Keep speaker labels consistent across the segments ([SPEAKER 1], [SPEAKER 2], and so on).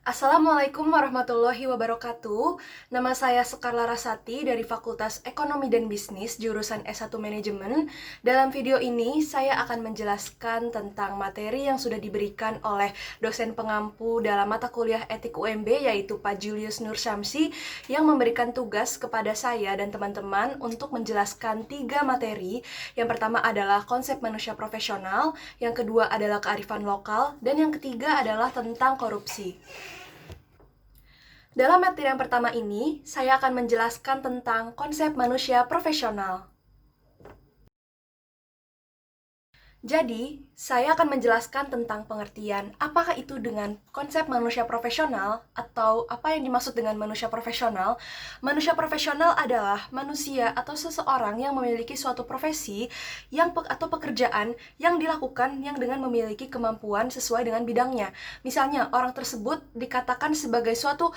[SPEAKER 1] Assalamualaikum warahmatullahi wabarakatuh. Nama saya Sekar Larasati dari Fakultas Ekonomi dan Bisnis, jurusan S1 Manajemen. Dalam video ini, saya akan menjelaskan tentang materi yang sudah diberikan oleh dosen pengampu dalam mata kuliah Etik UMB, yaitu Pak Julius Nur Syamsi, yang memberikan tugas kepada saya dan teman-teman untuk menjelaskan 3 materi. Yang pertama adalah konsep manusia profesional, yang kedua adalah kearifan lokal, dan yang ketiga adalah tentang korupsi. Dalam materi yang pertama ini, saya akan menjelaskan tentang konsep manusia profesional. Jadi, saya akan menjelaskan tentang pengertian apakah itu dengan konsep manusia profesional atau apa yang dimaksud dengan manusia profesional. Manusia profesional adalah manusia atau seseorang yang memiliki suatu profesi atau pekerjaan yang dilakukan yang dengan memiliki kemampuan sesuai dengan bidangnya. Misalnya, orang tersebut dikatakan sebagai suatu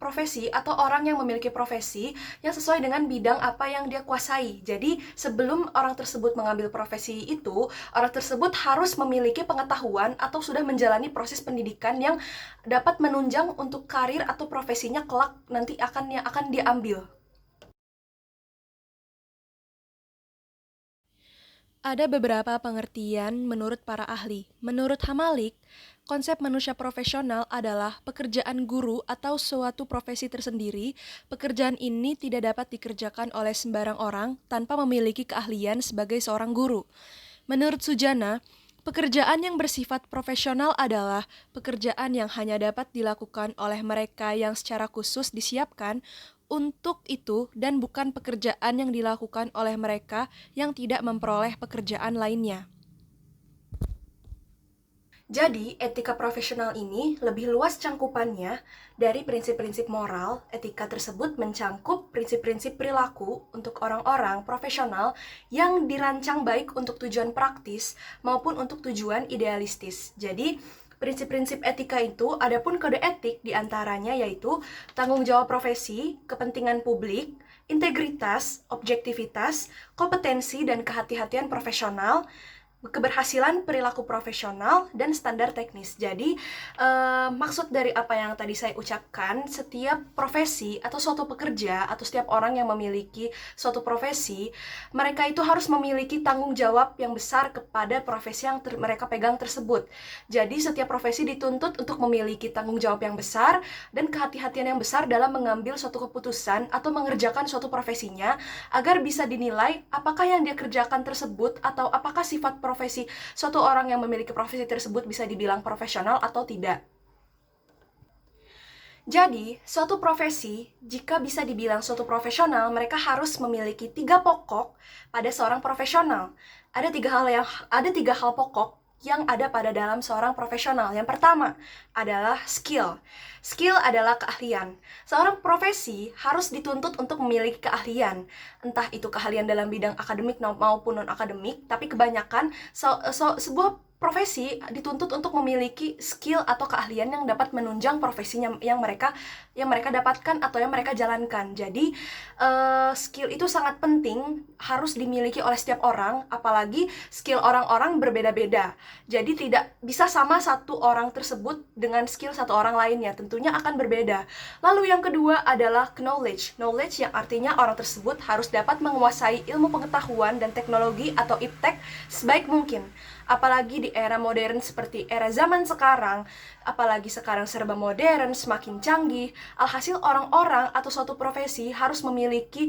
[SPEAKER 1] profesi atau orang yang memiliki profesi yang sesuai dengan bidang apa yang dia kuasai. Jadi, sebelum orang tersebut mengambil profesi itu, orang tersebut harus memiliki pengetahuan atau sudah menjalani proses pendidikan yang dapat menunjang untuk karir atau profesinya kelak nanti akan diambil. Ada beberapa pengertian menurut para ahli. Menurut Hamalik, konsep manusia profesional adalah pekerjaan guru atau suatu profesi tersendiri. Pekerjaan ini tidak dapat dikerjakan oleh sembarang orang tanpa memiliki keahlian sebagai seorang guru. Menurut Sujana, pekerjaan yang bersifat profesional adalah pekerjaan yang hanya dapat dilakukan oleh mereka yang secara khusus disiapkan untuk itu dan bukan pekerjaan yang dilakukan oleh mereka yang tidak memperoleh pekerjaan lainnya. Jadi, etika profesional ini lebih luas cangkupannya dari prinsip-prinsip moral. Etika tersebut mencangkup prinsip-prinsip perilaku untuk orang-orang profesional yang dirancang baik untuk tujuan praktis maupun untuk tujuan idealistis. Jadi, prinsip-prinsip etika itu adapun kode etik diantaranya yaitu tanggung jawab profesi, kepentingan publik, integritas, objektivitas, kompetensi dan kehati-hatian profesional, keberhasilan perilaku profesional, dan standar teknis. Jadi, maksud dari apa yang tadi saya ucapkan, setiap profesi atau suatu pekerja atau setiap orang yang memiliki suatu profesi, mereka itu harus memiliki tanggung jawab yang besar kepada profesi yang mereka pegang tersebut. Jadi, setiap profesi dituntut untuk memiliki tanggung jawab yang besar dan kehati-hatian yang besar dalam mengambil suatu keputusan atau mengerjakan suatu profesinya agar bisa dinilai apakah yang dia kerjakan tersebut atau apakah sifat profesi suatu orang yang memiliki profesi tersebut bisa dibilang profesional atau tidak. Jadi, suatu profesi, jika bisa dibilang suatu profesional, mereka harus memiliki 3 pokok pada seorang profesional. Ada tiga hal pokok yang ada pada dalam seorang profesional. Yang pertama adalah skill. Skill adalah keahlian. Seorang profesi harus dituntut untuk memiliki keahlian. Entah itu keahlian dalam bidang akademik maupun non-akademik, tapi kebanyakan sebuah profesi dituntut untuk memiliki skill atau keahlian yang dapat menunjang profesinya yang mereka dapatkan atau yang mereka jalankan. Jadi, skill itu sangat penting, harus dimiliki oleh setiap orang, apalagi skill orang-orang berbeda-beda. Jadi, tidak bisa sama satu orang tersebut dengan skill satu orang lainnya, tentunya akan berbeda. Lalu yang kedua adalah knowledge. Knowledge yang artinya orang tersebut harus dapat menguasai ilmu pengetahuan dan teknologi atau iptek sebaik mungkin. Apalagi di era modern seperti era zaman sekarang, apalagi sekarang serba modern, semakin canggih, alhasil orang-orang atau suatu profesi harus memiliki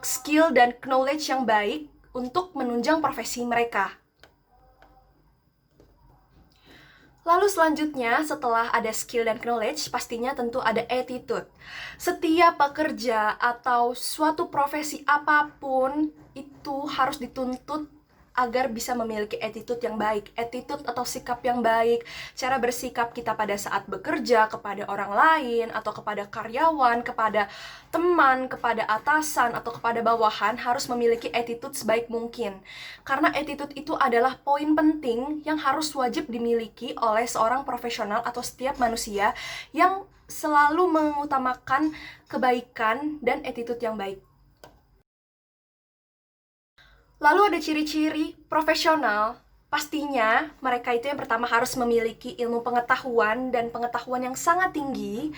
[SPEAKER 1] skill dan knowledge yang baik untuk menunjang profesi mereka. Lalu selanjutnya, setelah ada skill dan knowledge, pastinya tentu ada attitude. Setiap pekerja atau suatu profesi apapun itu harus dituntut agar bisa memiliki attitude yang baik, attitude atau sikap yang baik, cara bersikap kita pada saat bekerja kepada orang lain atau kepada karyawan, kepada teman, kepada atasan atau kepada bawahan harus memiliki attitude sebaik mungkin. Karena attitude itu adalah poin penting yang harus wajib dimiliki oleh seorang profesional atau setiap manusia yang selalu mengutamakan kebaikan dan attitude yang baik. Lalu ada ciri-ciri profesional Pastinya mereka itu yang pertama harus memiliki ilmu pengetahuan dan pengetahuan yang sangat tinggi.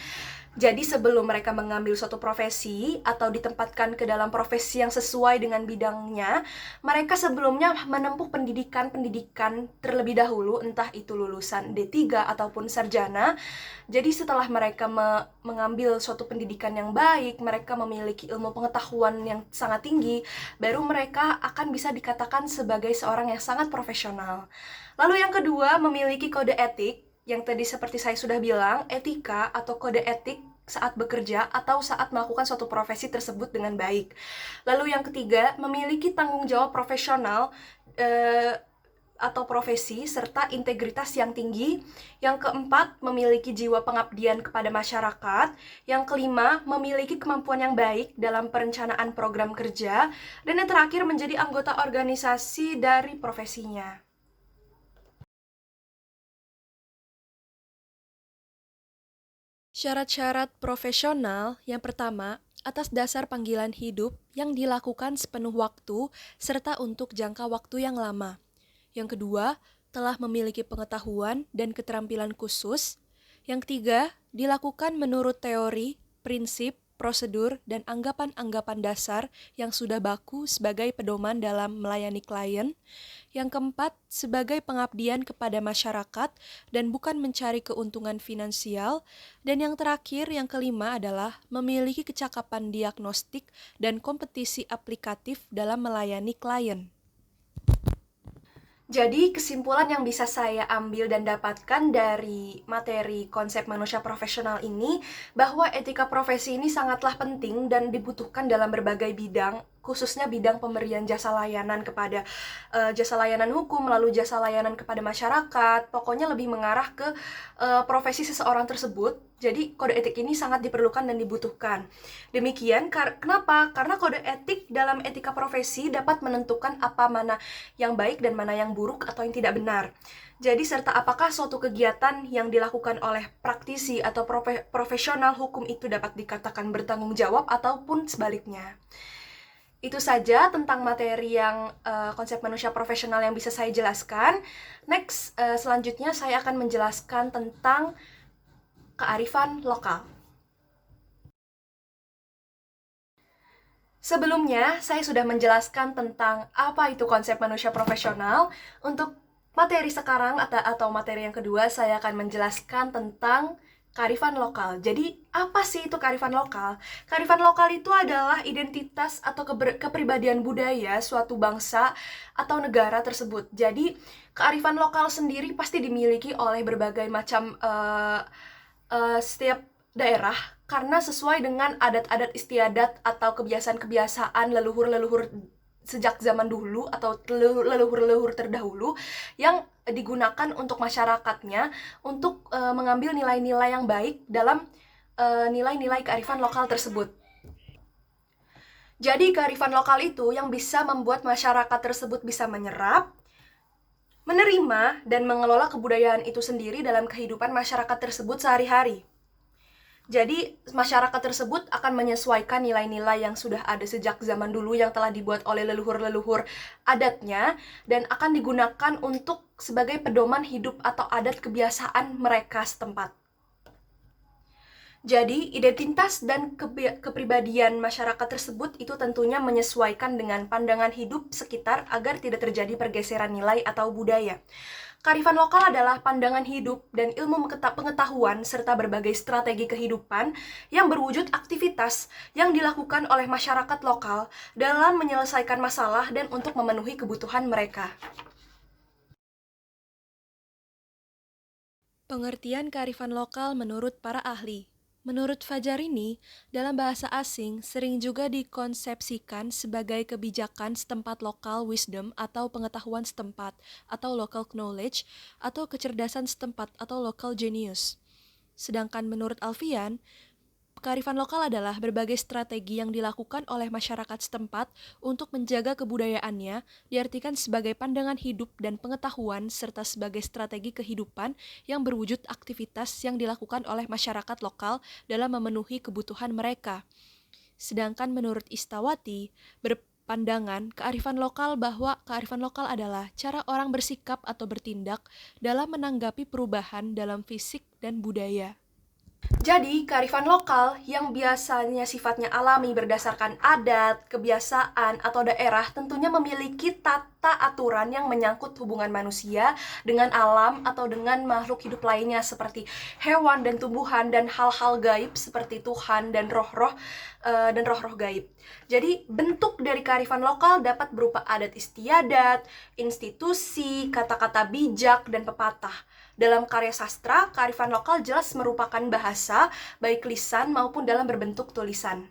[SPEAKER 1] Jadi sebelum mereka mengambil suatu profesi atau ditempatkan ke dalam profesi yang sesuai dengan bidangnya, mereka sebelumnya menempuh pendidikan terlebih dahulu, entah itu lulusan D3 ataupun sarjana. Jadi setelah mereka mengambil suatu pendidikan yang baik, mereka memiliki ilmu pengetahuan yang sangat tinggi, baru mereka akan bisa dikatakan sebagai seorang yang sangat profesional. Lalu yang kedua, memiliki kode etik, yang tadi seperti saya sudah bilang, etika atau kode etik saat bekerja atau saat melakukan suatu profesi tersebut dengan baik. Lalu yang ketiga, memiliki tanggung jawab profesional atau profesi serta integritas yang tinggi. Yang keempat, memiliki jiwa pengabdian kepada masyarakat. Yang kelima, memiliki kemampuan yang baik dalam perencanaan program kerja. Dan yang terakhir, menjadi anggota organisasi dari profesinya. Syarat-syarat profesional yang pertama, atas dasar panggilan hidup yang dilakukan sepenuh waktu serta untuk jangka waktu yang lama. Yang kedua, telah memiliki pengetahuan dan keterampilan khusus. Yang ketiga, dilakukan menurut teori, prinsip, prosedur, dan anggapan-anggapan dasar yang sudah baku sebagai pedoman dalam melayani klien. Yang keempat, sebagai pengabdian kepada masyarakat dan bukan mencari keuntungan finansial. Dan yang terakhir, yang kelima adalah memiliki kecakapan diagnostik dan kompetisi aplikatif dalam melayani klien. Jadi kesimpulan yang bisa saya ambil dan dapatkan dari materi konsep manusia profesional ini, bahwa etika profesi ini sangatlah penting dan dibutuhkan dalam berbagai bidang, khususnya bidang pemberian jasa layanan kepada jasa layanan hukum, lalu jasa layanan kepada masyarakat, pokoknya lebih mengarah ke profesi seseorang tersebut. Jadi kode etik ini sangat diperlukan dan dibutuhkan. Demikian, kenapa? Karena kode etik dalam etika profesi dapat menentukan apa mana yang baik dan mana yang buruk atau yang tidak benar. Jadi serta apakah suatu kegiatan yang dilakukan oleh praktisi atau profesional hukum itu dapat dikatakan bertanggung jawab ataupun sebaliknya. Itu saja tentang materi yang konsep manusia profesional yang bisa saya jelaskan. Next, selanjutnya saya akan menjelaskan tentang kearifan lokal. Sebelumnya, saya sudah menjelaskan tentang apa itu konsep manusia profesional. Untuk materi sekarang atau materi yang kedua, saya akan menjelaskan tentang kearifan lokal. Jadi, apa sih itu kearifan lokal? Kearifan lokal itu adalah identitas atau kepribadian budaya suatu bangsa atau negara tersebut. Jadi, kearifan lokal sendiri pasti dimiliki oleh berbagai macam setiap daerah, karena sesuai dengan adat-adat istiadat atau kebiasaan-kebiasaan leluhur-leluhur sejak zaman dulu atau leluhur-leluhur terdahulu yang digunakan untuk masyarakatnya untuk mengambil nilai-nilai yang baik dalam nilai-nilai kearifan lokal tersebut. Jadi kearifan lokal itu yang bisa membuat masyarakat tersebut bisa menyerap, menerima, dan mengelola kebudayaan itu sendiri dalam kehidupan masyarakat tersebut sehari-hari. Jadi, masyarakat tersebut akan menyesuaikan nilai-nilai yang sudah ada sejak zaman dulu yang telah dibuat oleh leluhur-leluhur adatnya dan akan digunakan untuk sebagai pedoman hidup atau adat kebiasaan mereka setempat. Jadi, identitas dan kepribadian masyarakat tersebut itu tentunya menyesuaikan dengan pandangan hidup sekitar agar tidak terjadi pergeseran nilai atau budaya. Kearifan lokal adalah pandangan hidup dan ilmu pengetahuan serta berbagai strategi kehidupan yang berwujud aktivitas yang dilakukan oleh masyarakat lokal dalam menyelesaikan masalah dan untuk memenuhi kebutuhan mereka. Pengertian kearifan lokal menurut para ahli. Menurut Fajarini, dalam bahasa asing sering juga dikonsepsikan sebagai kebijakan setempat lokal wisdom atau pengetahuan setempat atau local knowledge atau kecerdasan setempat atau local genius. Sedangkan menurut Alfian, kearifan lokal adalah berbagai strategi yang dilakukan oleh masyarakat setempat untuk menjaga kebudayaannya, diartikan sebagai pandangan hidup dan pengetahuan serta sebagai strategi kehidupan yang berwujud aktivitas yang dilakukan oleh masyarakat lokal dalam memenuhi kebutuhan mereka. Sedangkan menurut Istawati,
[SPEAKER 2] pandangan kearifan lokal bahwa kearifan lokal adalah cara orang bersikap atau bertindak dalam menanggapi perubahan dalam fisik dan budaya.
[SPEAKER 1] Jadi, kearifan lokal yang biasanya sifatnya alami berdasarkan adat, kebiasaan, atau daerah tentunya memiliki tata aturan yang menyangkut hubungan manusia dengan alam atau dengan makhluk hidup lainnya seperti hewan dan tumbuhan dan hal-hal gaib seperti Tuhan dan roh-roh gaib. Jadi, bentuk dari kearifan lokal dapat berupa adat istiadat, institusi, kata-kata bijak, dan pepatah. Dalam karya sastra, kearifan lokal jelas merupakan bahasa, baik lisan maupun dalam berbentuk tulisan.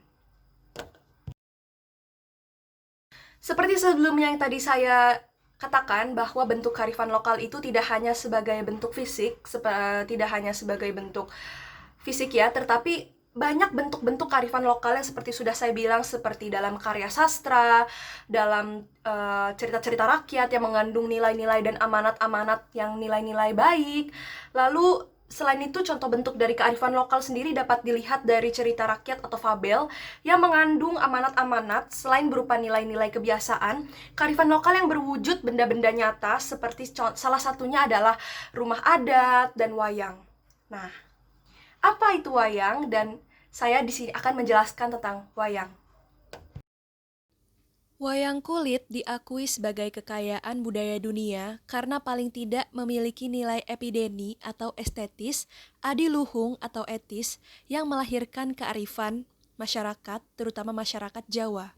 [SPEAKER 1] Seperti sebelumnya yang tadi saya katakan bahwa bentuk kearifan lokal itu tidak hanya sebagai bentuk fisik, ya, tetapi banyak bentuk-bentuk kearifan lokal yang seperti sudah saya bilang, seperti dalam karya sastra, dalam cerita-cerita rakyat yang mengandung nilai-nilai dan amanat-amanat yang nilai-nilai baik. Lalu selain itu, contoh bentuk dari kearifan lokal sendiri dapat dilihat dari cerita rakyat atau fabel yang mengandung amanat-amanat selain berupa nilai-nilai kebiasaan. Kearifan lokal yang berwujud benda-benda nyata seperti salah satunya adalah rumah adat dan wayang. Nah, apa itu wayang? Dan saya di sini akan menjelaskan tentang wayang.
[SPEAKER 2] Wayang kulit diakui sebagai kekayaan budaya dunia karena paling tidak memiliki nilai epideni atau estetis, adiluhung atau etis yang melahirkan kearifan masyarakat, terutama masyarakat Jawa.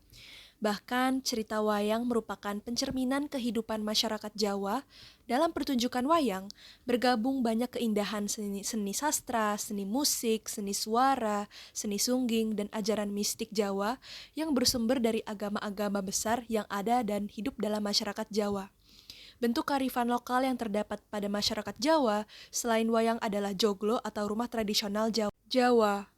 [SPEAKER 2] Bahkan, cerita wayang merupakan pencerminan kehidupan masyarakat Jawa. Dalam pertunjukan wayang, bergabung banyak keindahan seni sastra, seni musik, seni suara, seni sungging, dan ajaran mistik Jawa yang bersumber dari agama-agama besar yang ada dan hidup dalam masyarakat Jawa. Bentuk kearifan lokal yang terdapat pada masyarakat Jawa selain wayang adalah joglo atau rumah tradisional Jawa.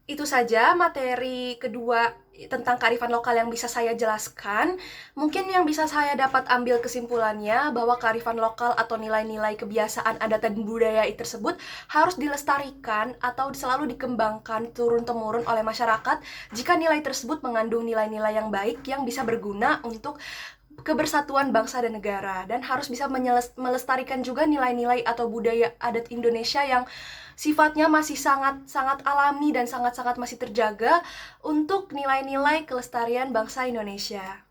[SPEAKER 1] Itu saja materi kedua tentang kearifan lokal yang bisa saya jelaskan. Mungkin yang bisa saya dapat ambil kesimpulannya bahwa kearifan lokal atau nilai-nilai kebiasaan adat dan budaya tersebut harus dilestarikan atau selalu dikembangkan turun-temurun oleh masyarakat jika nilai tersebut mengandung nilai-nilai yang baik yang bisa berguna untuk kebersatuan bangsa dan negara, dan harus bisa melestarikan juga nilai-nilai atau budaya adat Indonesia yang sifatnya masih sangat-sangat alami dan sangat-sangat masih terjaga untuk nilai-nilai kelestarian bangsa Indonesia.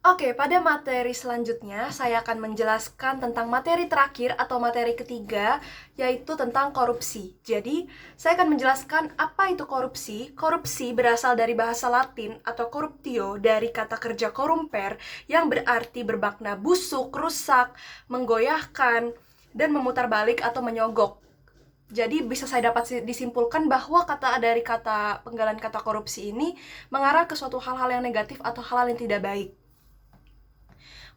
[SPEAKER 1] Oke, pada materi selanjutnya saya akan menjelaskan tentang materi terakhir atau materi ketiga, yaitu tentang korupsi. Jadi, saya akan menjelaskan apa itu korupsi. Korupsi berasal dari bahasa Latin atau corruptio dari kata kerja corrumper yang berarti bermakna busuk, rusak, menggoyahkan, dan memutar balik atau menyogok. Jadi bisa saya dapat disimpulkan bahwa dari kata penggalan kata korupsi ini mengarah ke suatu hal-hal yang negatif atau hal-hal yang tidak baik.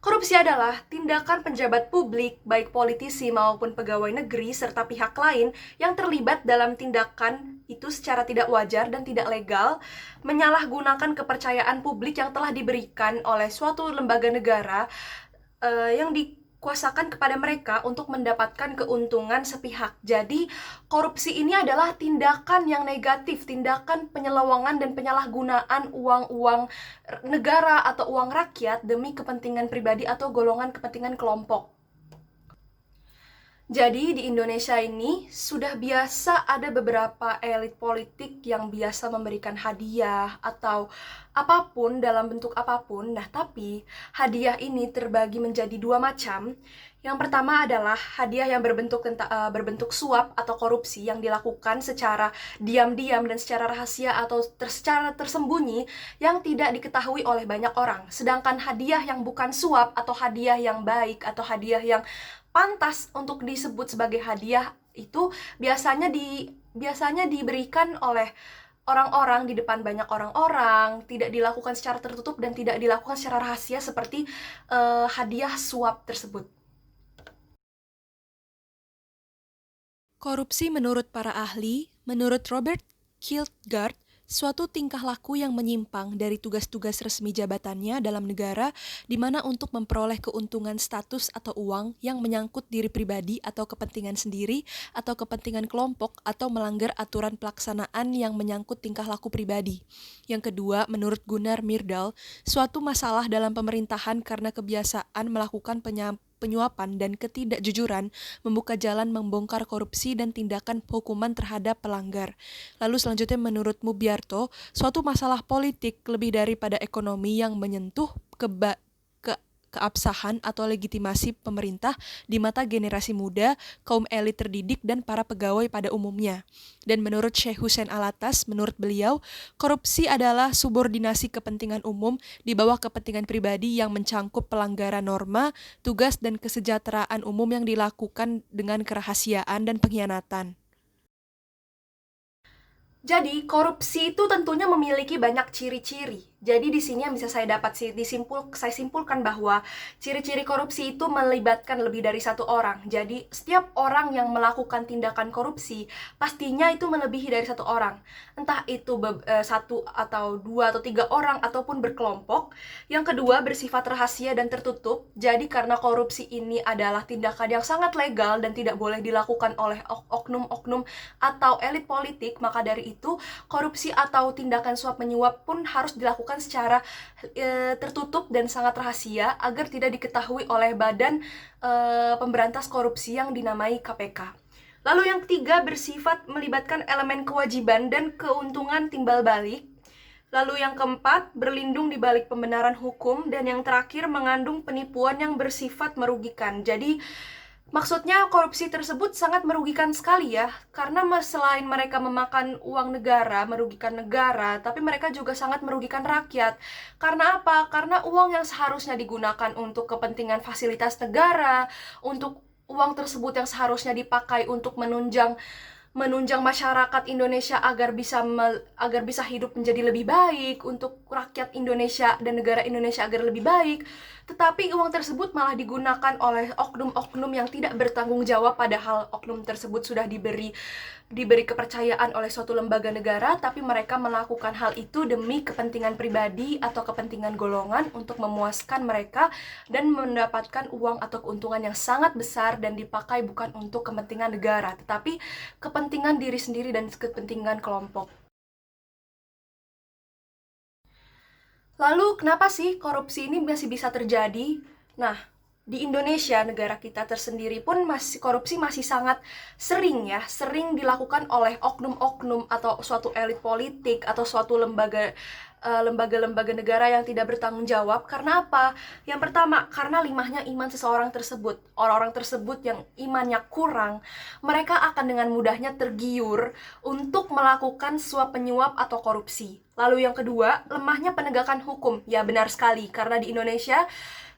[SPEAKER 1] Korupsi adalah tindakan penjabat publik, baik politisi maupun pegawai negeri, serta pihak lain yang terlibat dalam tindakan itu secara tidak wajar dan tidak legal, menyalahgunakan kepercayaan publik yang telah diberikan oleh suatu lembaga negara yang dikuasakan kepada mereka untuk mendapatkan keuntungan sepihak. Jadi, korupsi ini adalah tindakan yang negatif, tindakan penyelewengan dan penyalahgunaan uang-uang negara atau uang rakyat demi kepentingan pribadi atau golongan kepentingan kelompok. Jadi di Indonesia ini sudah biasa ada beberapa elit politik yang biasa memberikan hadiah atau apapun dalam bentuk apapun. Nah, tapi hadiah ini terbagi menjadi dua macam. Yang pertama adalah hadiah yang berbentuk suap atau korupsi yang dilakukan secara diam-diam dan secara rahasia atau secara tersembunyi yang tidak diketahui oleh banyak orang. Sedangkan hadiah yang bukan suap atau hadiah yang baik atau hadiah yang pantas untuk disebut sebagai hadiah itu biasanya diberikan oleh orang-orang di depan banyak orang-orang, tidak dilakukan secara tertutup dan tidak dilakukan secara rahasia seperti hadiah suap tersebut.
[SPEAKER 2] Korupsi menurut para ahli, menurut Robert Kierkegaard, Suatu tingkah laku yang menyimpang dari tugas-tugas resmi jabatannya dalam negara, di mana untuk memperoleh keuntungan status atau uang yang menyangkut diri pribadi atau kepentingan sendiri atau kepentingan kelompok atau melanggar aturan pelaksanaan yang menyangkut tingkah laku pribadi. Yang kedua, menurut Gunnar Myrdal, suatu masalah dalam pemerintahan karena kebiasaan melakukan penyuapan dan ketidakjujuran membuka jalan membongkar korupsi dan tindakan hukuman terhadap pelanggar. Lalu selanjutnya menurut Mubiarto, suatu masalah politik lebih daripada ekonomi yang menyentuh keabsahan atau legitimasi pemerintah di mata generasi muda, kaum elit terdidik, dan para pegawai pada umumnya. Dan menurut Syekh Hussein Alatas, menurut beliau, korupsi adalah subordinasi kepentingan umum di bawah kepentingan pribadi yang mencangkup pelanggaran norma, tugas, dan kesejahteraan umum yang dilakukan dengan kerahasiaan dan pengkhianatan.
[SPEAKER 1] Jadi, korupsi itu tentunya memiliki banyak ciri-ciri. Jadi di sini yang bisa saya saya simpulkan bahwa ciri-ciri korupsi itu melibatkan lebih dari satu orang. Jadi setiap orang yang melakukan tindakan korupsi pastinya itu melebihi dari satu orang. Entah itu satu atau dua atau tiga orang ataupun berkelompok. Yang kedua, bersifat rahasia dan tertutup. Jadi karena korupsi ini adalah tindakan yang sangat legal dan tidak boleh dilakukan oleh oknum-oknum atau elit politik, maka dari itu korupsi atau tindakan suap menyuap pun harus dilakukan secara tertutup dan sangat rahasia agar tidak diketahui oleh badan pemberantas korupsi yang dinamai KPK. Lalu yang ketiga, bersifat melibatkan elemen kewajiban dan keuntungan timbal balik. Lalu yang keempat, berlindung di balik pembenaran hukum. Dan yang terakhir, mengandung penipuan yang bersifat merugikan. Jadi maksudnya korupsi tersebut sangat merugikan sekali ya, karena selain mereka memakan uang negara, merugikan negara, tapi mereka juga sangat merugikan rakyat. Karena apa? Karena uang yang seharusnya digunakan untuk kepentingan fasilitas negara, untuk uang tersebut yang seharusnya dipakai untuk menunjang masyarakat Indonesia agar bisa hidup menjadi lebih baik, untuk rakyat Indonesia dan negara Indonesia agar lebih baik. Tetapi uang tersebut malah digunakan oleh oknum-oknum yang tidak bertanggung jawab, padahal oknum tersebut sudah diberi kepercayaan oleh suatu lembaga negara, tapi mereka melakukan hal itu demi kepentingan pribadi atau kepentingan golongan untuk memuaskan mereka dan mendapatkan uang atau keuntungan yang sangat besar dan dipakai bukan untuk kepentingan negara, tetapi kepentingan diri sendiri dan kepentingan kelompok. Lalu kenapa sih korupsi ini masih bisa terjadi? Nah, di Indonesia, negara kita tersendiri pun korupsi masih sangat sering dilakukan oleh oknum-oknum atau suatu elit politik atau suatu lembaga-lembaga negara yang tidak bertanggung jawab. Karena apa? Yang pertama, karena limahnya iman seseorang tersebut. Orang-orang tersebut yang imannya kurang, mereka akan dengan mudahnya tergiur untuk melakukan suap penyuap atau korupsi. Lalu yang kedua, lemahnya penegakan hukum. Ya, benar sekali, karena di Indonesia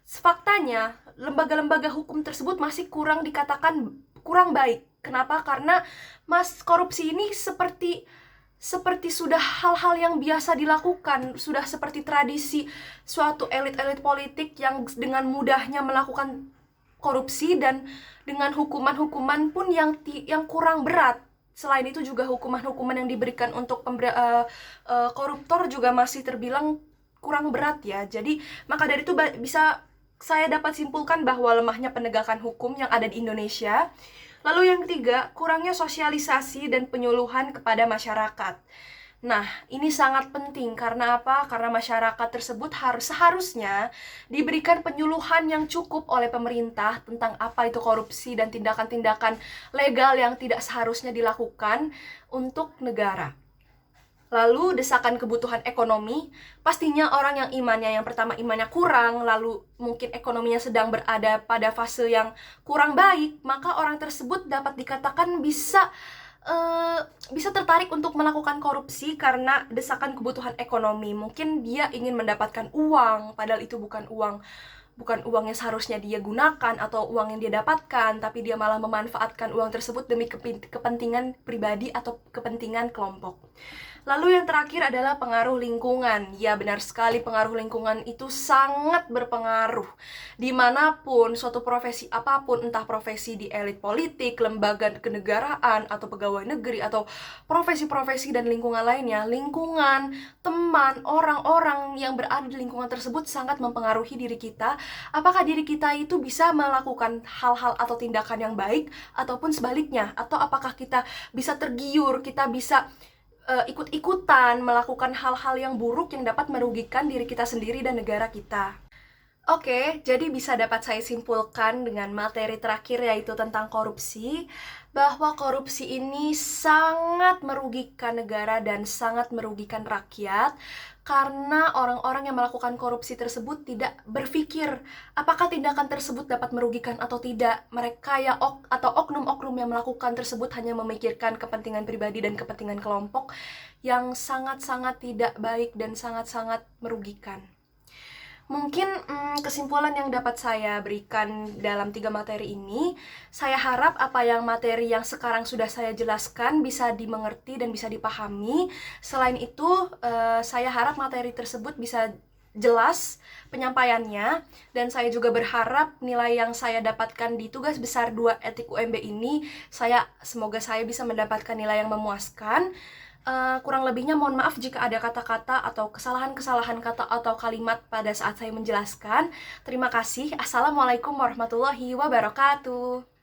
[SPEAKER 1] faktanya lembaga-lembaga hukum tersebut masih dikatakan kurang baik. Kenapa? Karena korupsi ini seperti sudah hal-hal yang biasa dilakukan, sudah seperti tradisi suatu elit-elit politik yang dengan mudahnya melakukan korupsi dan dengan hukuman-hukuman pun yang kurang berat. Selain itu juga hukuman-hukuman yang diberikan untuk koruptor juga masih terbilang kurang berat ya. Jadi maka dari itu bisa saya dapat simpulkan bahwa lemahnya penegakan hukum yang ada di Indonesia. Lalu yang ketiga, kurangnya sosialisasi dan penyuluhan kepada masyarakat. Nah, ini sangat penting. Karena apa? Karena masyarakat tersebut seharusnya diberikan penyuluhan yang cukup oleh pemerintah tentang apa itu korupsi dan tindakan-tindakan legal yang tidak seharusnya dilakukan untuk negara. Lalu desakan kebutuhan ekonomi, pastinya orang yang yang pertama imannya kurang, lalu mungkin ekonominya sedang berada pada fase yang kurang baik, maka orang tersebut dapat dikatakan bisa tertarik untuk melakukan korupsi karena desakan kebutuhan ekonomi. Mungkin dia ingin mendapatkan uang, padahal itu bukan uang yang seharusnya dia gunakan atau uang yang dia dapatkan, tapi dia malah memanfaatkan uang tersebut demi kepentingan pribadi atau kepentingan kelompok. Lalu yang terakhir adalah pengaruh lingkungan. Ya, benar sekali, pengaruh lingkungan itu sangat berpengaruh. Dimanapun, suatu profesi apapun, entah profesi di elit politik, lembaga kenegaraan, atau pegawai negeri, atau profesi-profesi dan lingkungan lainnya, lingkungan, teman, orang-orang yang berada di lingkungan tersebut sangat mempengaruhi diri kita. Apakah diri kita itu bisa melakukan hal-hal atau tindakan yang baik, ataupun sebaliknya, atau apakah kita bisa tergiur, kita bisa ikut-ikutan melakukan hal-hal yang buruk yang dapat merugikan diri kita sendiri dan negara kita. Oke, jadi bisa dapat saya simpulkan dengan materi terakhir, yaitu tentang korupsi, bahwa korupsi ini sangat merugikan negara dan sangat merugikan rakyat, karena orang-orang yang melakukan korupsi tersebut tidak berpikir apakah tindakan tersebut dapat merugikan atau tidak. Mereka atau oknum-oknum yang melakukan tersebut hanya memikirkan kepentingan pribadi dan kepentingan kelompok yang sangat-sangat tidak baik dan sangat-sangat merugikan. Mungkin kesimpulan yang dapat saya berikan dalam 3 materi ini, saya harap apa yang materi yang sekarang sudah saya jelaskan bisa dimengerti dan bisa dipahami. Selain itu, saya harap materi tersebut bisa jelas penyampaiannya, dan saya juga berharap nilai yang saya dapatkan di tugas besar 2 etik UMB ini, semoga saya bisa mendapatkan nilai yang memuaskan. Kurang lebihnya mohon maaf jika ada kata-kata atau kesalahan-kesalahan kata atau kalimat pada saat saya menjelaskan. Terima kasih. Assalamualaikum warahmatullahi wabarakatuh.